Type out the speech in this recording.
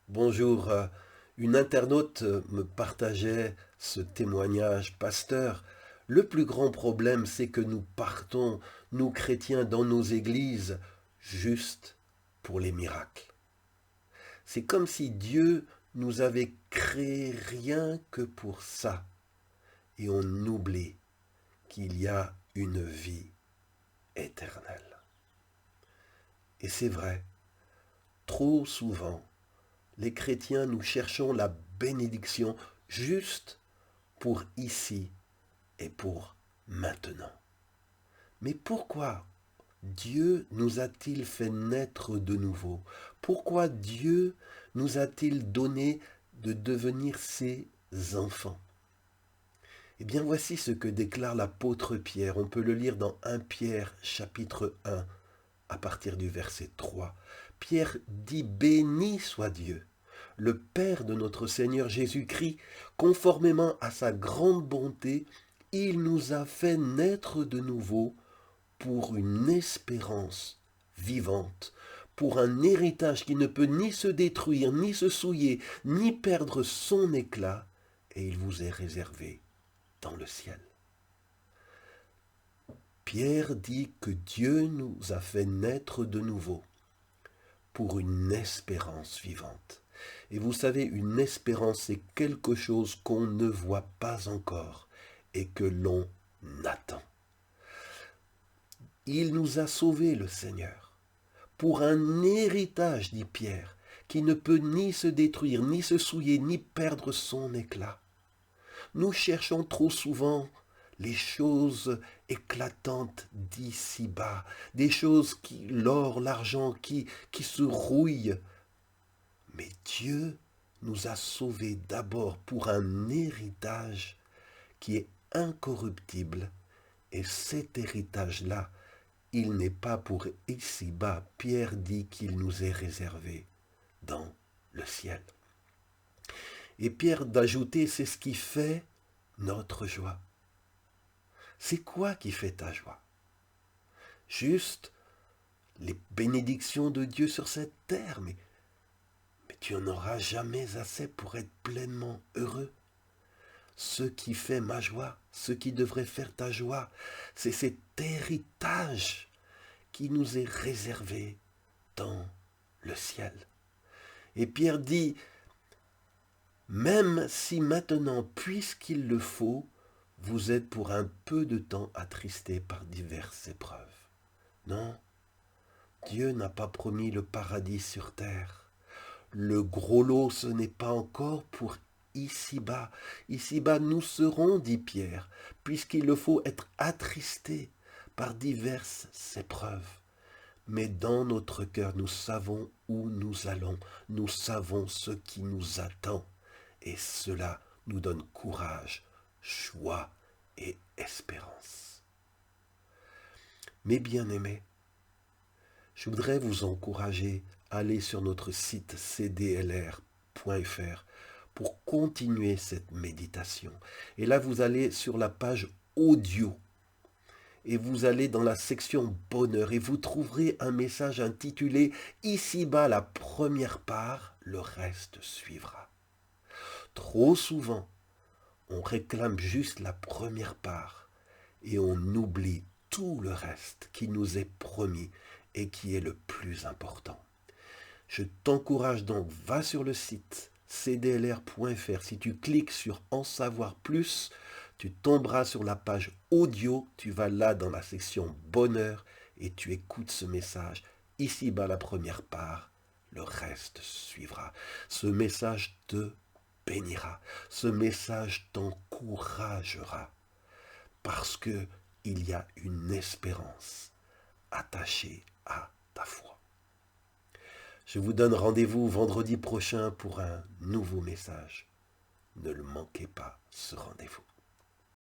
Bonjour, une internaute me partageait ce témoignage. Pasteur, le plus grand problème, c'est que nous partons, nous chrétiens, dans nos églises, juste pour les miracles. C'est comme si Dieu nous avait créés rien que pour ça, et on oublie qu'il y a une vie éternelle. Et c'est vrai, trop souvent, les chrétiens, nous cherchons la bénédiction juste pour ici et pour maintenant. Mais pourquoi Dieu nous a-t-il fait naître de nouveau? Pourquoi Dieu nous a-t-il donné de devenir ses enfants? Eh bien, voici ce que déclare l'apôtre Pierre. On peut le lire dans 1 Pierre chapitre 1 à partir du verset 3. Pierre dit: béni soit Dieu, le Père de notre Seigneur Jésus-Christ, conformément à sa grande bonté, il nous a fait naître de nouveau pour une espérance vivante, pour un héritage qui ne peut ni se détruire, ni se souiller, ni perdre son éclat, et il vous est réservé dans le ciel. Pierre dit que Dieu nous a fait naître de nouveau pour une espérance vivante. Et vous savez, une espérance, c'est quelque chose qu'on ne voit pas encore et que l'on attend. Il nous a sauvés, le Seigneur, pour un héritage, dit Pierre, qui ne peut ni se détruire, ni se souiller, ni perdre son éclat. Nous cherchons trop souvent les choses éclatantes d'ici-bas, des choses qui, l'or, l'argent, qui se rouillent. Mais Dieu nous a sauvés d'abord pour un héritage qui est incorruptible. Et cet héritage-là, il n'est pas pour ici-bas. Pierre dit qu'il nous est réservé dans le ciel. Et Pierre d'ajouter, c'est ce qui fait notre joie. C'est quoi qui fait ta joie? Juste les bénédictions de Dieu sur cette terre, mais tu n'en auras jamais assez pour être pleinement heureux. Ce qui fait ma joie, ce qui devrait faire ta joie, c'est cet héritage qui nous est réservé dans le ciel. Et Pierre dit, même si maintenant, puisqu'il le faut, vous êtes pour un peu de temps attristés par diverses épreuves. Non, Dieu n'a pas promis le paradis sur terre. Le gros lot, ce n'est pas encore pour ici-bas. Ici-bas, nous serons, dit Pierre, puisqu'il le faut être attristés par diverses épreuves. Mais dans notre cœur, nous savons où nous allons, nous savons ce qui nous attend, et cela nous donne courage, joie et espérance. Mes bien-aimés, je voudrais vous encourager à aller sur notre site cdlr.fr pour continuer cette méditation. Et là, vous allez sur la page audio et vous allez dans la section bonheur et vous trouverez un message intitulé Ici-bas la première part, le reste suivra. Trop souvent, on réclame juste la première part et on oublie tout le reste qui nous est promis et qui est le plus important. Je t'encourage donc, va sur le site cdlr.fr. Si tu cliques sur En savoir plus, tu tomberas sur la page audio, tu vas là dans la section bonheur et tu écoutes ce message. Ici-bas la première part, le reste suivra. Ce message te bénira, ce message t'encouragera parce que il y a une espérance attachée à ta foi. Je vous donne rendez-vous vendredi prochain pour un nouveau message. Ne le manquez pas, ce rendez-vous.